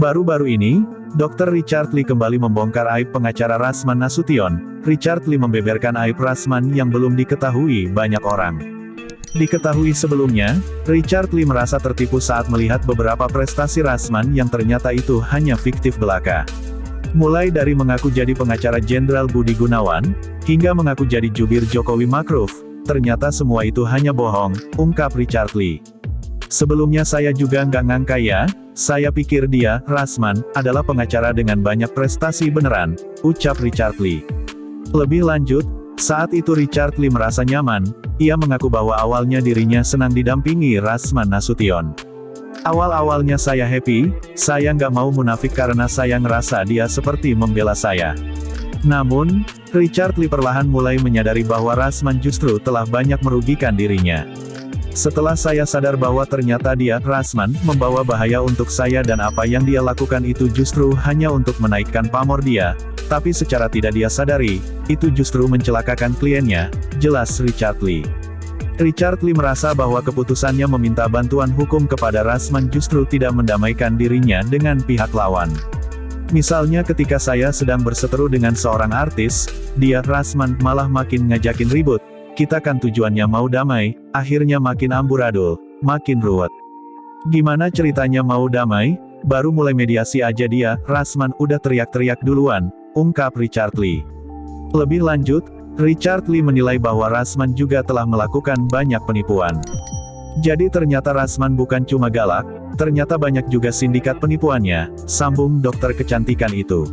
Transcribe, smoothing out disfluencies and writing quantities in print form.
Baru-baru ini, Dr. Richard Lee kembali membongkar aib pengacara Rasman Nasution. Richard Lee membeberkan aib Rasman yang belum diketahui banyak orang. Diketahui sebelumnya, Richard Lee merasa tertipu saat melihat beberapa prestasi Rasman yang ternyata itu hanya fiktif belaka. Mulai dari mengaku jadi pengacara Jenderal Budi Gunawan, hingga mengaku jadi jubir Jokowi Ma'ruf, ternyata semua itu hanya bohong, ungkap Richard Lee. Sebelumnya saya juga nggak ngangka ya, saya pikir dia, Rasman, adalah pengacara dengan banyak prestasi beneran, ucap Richard Lee. Lebih lanjut, saat itu Richard Lee merasa nyaman, ia mengaku bahwa awalnya dirinya senang didampingi Rasman Nasution. Awal-awalnya saya happy, saya nggak mau munafik karena saya ngerasa dia seperti membela saya. Namun, Richard Lee perlahan mulai menyadari bahwa Rasman justru telah banyak merugikan dirinya. Setelah saya sadar bahwa ternyata dia, Rasman, membawa bahaya untuk saya dan apa yang dia lakukan itu justru hanya untuk menaikkan pamor dia, tapi secara tidak dia sadari, itu justru mencelakakan kliennya, jelas Richard Lee. Richard Lee merasa bahwa keputusannya meminta bantuan hukum kepada Rasman justru tidak mendamaikan dirinya dengan pihak lawan. Misalnya ketika saya sedang berseteru dengan seorang artis, dia, Rasman, malah makin ngajakin ribut. Kita kan tujuannya mau damai, akhirnya makin amburadul, makin ruwet. Gimana ceritanya mau damai? Baru mulai mediasi aja dia, Rasman, udah teriak-teriak duluan, ungkap Richard Lee. Lebih lanjut, Richard Lee menilai bahwa Rasman juga telah melakukan banyak penipuan. Jadi ternyata Rasman bukan cuma galak, ternyata banyak juga sindikat penipuannya, sambung dokter kecantikan itu.